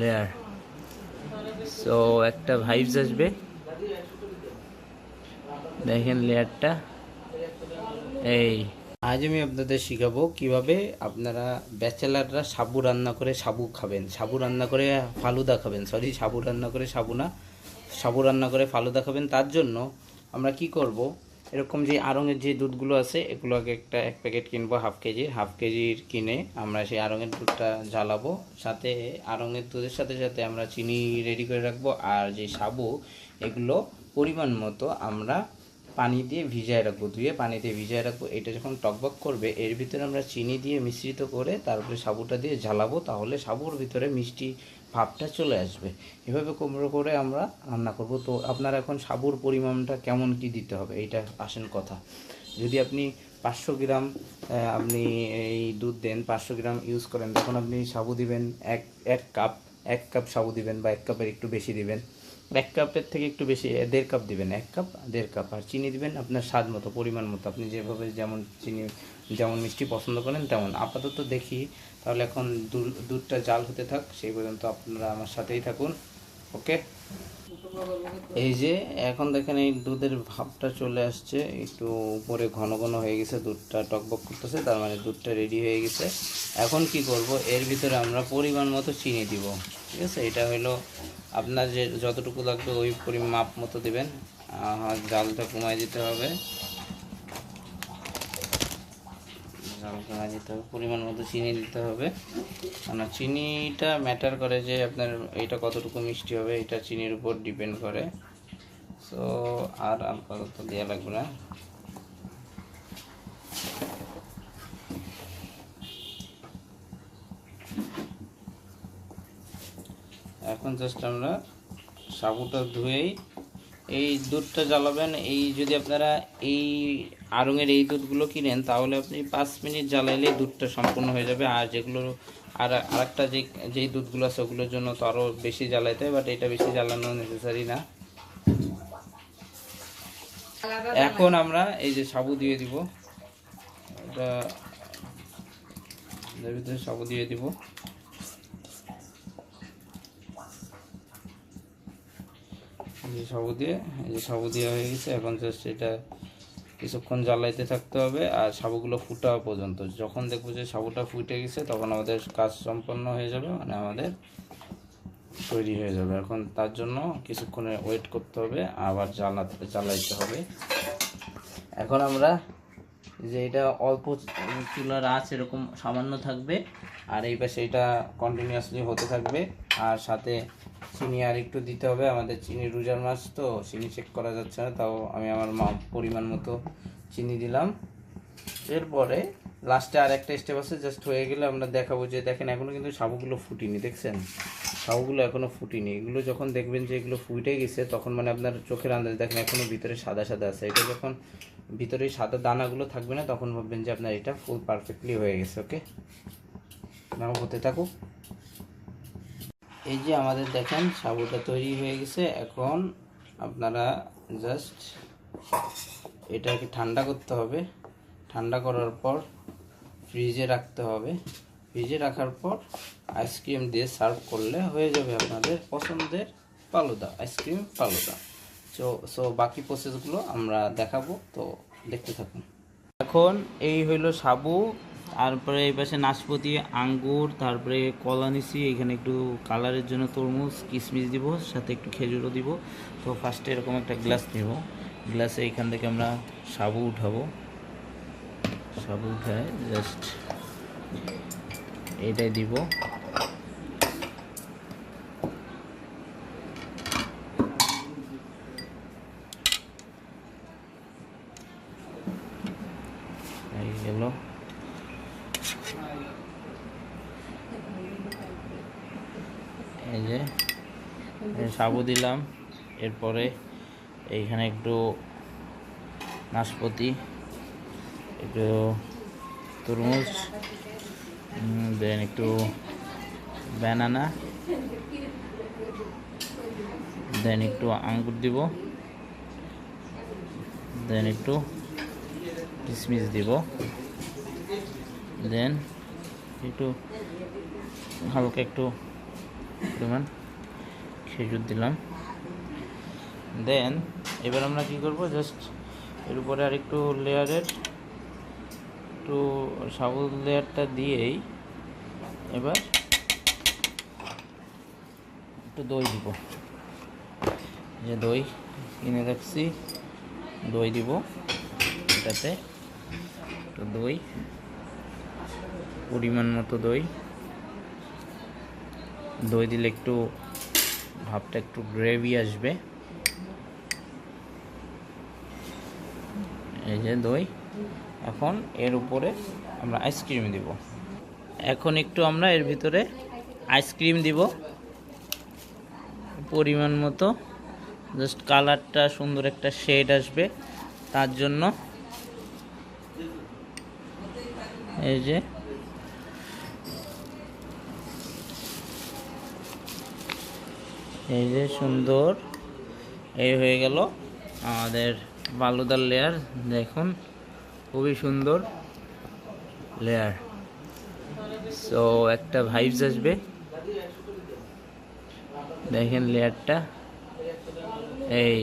Layer. So একটা vibes আসবে, দেখেন লেয়ারটা। এই আজ আমি আপনাদের শিখাবো কিভাবে আপনারা ব্যাচেলাররা সাবু রান্না করে সাবু খাবেন, সাবু রান্না করে ফালুদা খাবেন, সরি সাবু রান্না করে সাবু না, সাবু রান্না করে ফালুদা খাবেন। তার জন্য আমরা কি করব, এরকম যে আড়ঙের যে দুধগুলো আছে এগুলো আগে এক প্যাকেট কিনবো, হাফ কেজির কিনে আমরা সেই আড়ঙের দুধটা জ্বালাবো। সাথে আড়ঙের দুধের সাথে সাথে আমরা চিনি রেডি করে রাখবো, আর যে সাবু এগুলো পরিমাণ মতো আমরা পানি দিয়ে ভিজায় রাখবো, ধুয়ে পানি দিয়ে ভিজায় রাখবো। এটা যখন টকবক করবে এর ভিতরে আমরা চিনি দিয়ে মিশ্রিত করে তারপরে সাবুটা দিয়ে জ্বালাবো, তাহলে সাবুর ভিতরে মিষ্টি ভাবটা চলে আসবে। এভাবে করে আমরা রান্না করব। তো আপনারা এখন সাবুর পরিমাণটা কেমন কি দিতে হবে এইটা আসেন কথা। যদি আপনি 500 গ্রাম আপনি এই দুধ দেন, 500 গ্রাম ইউজ করেন, তখন আপনি সাবু দিবেন এক কাপ সাবু দিবেন, বা 1 কাপের একটু বেশি দিবেন, 1 কাপের থেকে একটু বেশি 1.5 কাপ দিবেন, 1 কাপ, আর চিনি দিবেন আপনার স্বাদ মতো, পরিমাণ মতো, আপনি যেভাবে যেমন চিনি যেমন মিষ্টি পছন্দ করেন তেমন। আপাতত দেখি তাহলে এখন দুধটা জাল হতে থাক, সেই পর্যন্ত আপনারা আমার সাথেই থাকুন। ওকে, এই যে এখন দেখেন এই দুধের ভাবটা চলে আসছে, একটু উপরে ঘন ঘন হয়ে গেছে, দুধটা টকবক করতেছে, তার মানে দুধটা রেডি হয়ে গেছে। এখন কি করব, এর ভিতরে আমরা পরিমাণ মতো চিনি দিব। ঠিক আছে, এটা হলো আপনার যে যতটুকু লাগবে ওই মাপ মতো দিবেন। জালটা কমাই দিতে হবে, পরিমাণ মতো চিনি দিতে হবে। মানে চিনিটা ম্যাটার করে যে আপনার এটা কতটুকু মিষ্টি হবে, এটা চিনির উপর ডিপেন্ড করে। সো আর আপাতত দেওয়া লাগবে না। এখন জাস্ট আমরা সাবুটা ধুয়েই এই দুধটা জ্বালাবেন। এই যদি আপনারা এই আড়ঙের এই দুধগুলো কিনেন তাহলে আপনি 5 মিনিট জ্বালাইলে দুধটা সম্পূর্ণ হয়ে যাবে। আর যেগুলো আরেকটা যেই দুধগুলো আছে ওগুলোর জন্য তো আরও বেশি জ্বালাইতে হয়, বাট এটা বেশি জ্বালানো নেসেসারি না। এখন আমরা এই যে সাবু দিয়ে দিব, এটা এর ভিতরে সাবু দিয়ে দিব। এই যে সাবু দেওয়া হয়ে গেছে। এখন জাস্ট এটা কিছুক্ষণ জ্বালাইতে থাকতে হবে, আর সাবুগুলো ফুটা পর্যন্ত। যখন দেখবো যে সাবুটা ফুটে গেছে তখন আমাদের কাজ সম্পন্ন হয়ে যাবে, মানে আমাদের তৈরি হয়ে যাবে। এখন তার জন্য কিছুক্ষণে ওয়েট করতে হবে, আবার জ্বালাইতে হবে। এখন আমরা যে এটা অল্প চুলার আঁচ এরকম সামান্য থাকবে, আর এই পাশে এটা কন্টিনিউয়াসলি হতে থাকবে। আর সাথে চিনি আর একটু দিতে হবে, আমাদের চিনি রোজার মাছ তো চিনি চেক করা যাচ্ছে না, তাও আমি আমার পরিমাণ মতো চিনি দিলাম। এরপরে লাস্টে আর একটা স্টেপ আছে, জাস্ট হয়ে গেলে আমরা দেখাবো। যে দেখেন এখনও কিন্তু সাবুগুলো ফুটিনি, দেখছেন সাবুগুলো এখনও ফুটিনি। এগুলো যখন দেখবেন যে এগুলো ফুটে গেছে তখন মানে আপনার চোখের আন্দাজ দেখেন এখনও ভিতরে সাদা সাদা আছে। এটা যখন ভিতরে সাদা দানাগুলো থাকবে না তখন ভাববেন যে আপনার এটা ফুল পারফেক্টলি হয়ে গেছে। ওকে, নাও হতে থাকুক। এই যে আমাদের দেখেন সাবুটা তৈরি হয়ে গেছে। এখন আপনারা জাস্ট এটাকে ঠান্ডা করতে হবে, ঠান্ডা করার পর ফ্রিজে রাখতে হবে। ফ্রিজে রাখার পর আইসক্রিম দিয়ে সার্ভ করলে হয়ে যাবে আপনাদের পছন্দের ফালুদা, আইসক্রিম ফালুদা। সো বাকি প্রসেসগুলো আমরা দেখাবো, তো দেখতে থাকুন। এখন এই হইলো সাবু, তারপরে এই পাশে নাশপাতি, আঙ্গুর, তারপরে কলা নিছি, এখানে একটু কালারের জন্য তরমুজ, কিশমিশ দিব, সাথে একটু খেজুরও দিব। তো ফার্স্টে এরকম একটা গ্লাস নেব, গ্লাসে এখান থেকে আমরা সাবু উঠাবো। সাবু উঠায় জাস্ট এটাই দিব। গেল এই যে সাবু দিলাম। এরপরে এইখানে একটু নাশপাতি, একটু তরমুজ, দেন একটু ব্যানানা, দেন একটু আঙ্গুর দিব, দেন একটু কিশমিশ দিব, দেন একটু হালকা একটু পরিমাণ খেজুর দিলাম। দেন এবার আমরা কি করব, জাস্ট এর উপরে আর একটু লেয়ারের একটু সাবুর লেয়ারটা দিয়েই এবার একটু দই দিব। যে দই কিনে রাখছি, দই দিব এটাতে, একটু দই, পরিমাণ মতো দই। দই দিলে একটু ভাবটা একটু গ্রেভি আসবে। এই যে দই। এখন এর উপরে আমরা আইসক্রিম দিব। এখন একটু আমরা এর ভিতরে আইসক্রিম দিব পরিমাণ মতো, জাস্ট কালারটা সুন্দর একটা শেড আসবে তার জন্য। এই যে সুন্দর এই হয়ে গেল আমাদের ফালুদার লেয়ার। দেখুন খুবই সুন্দর লেয়ার। সো একটা ভাইবস আসবে, দেখেন লেয়ারটা। এই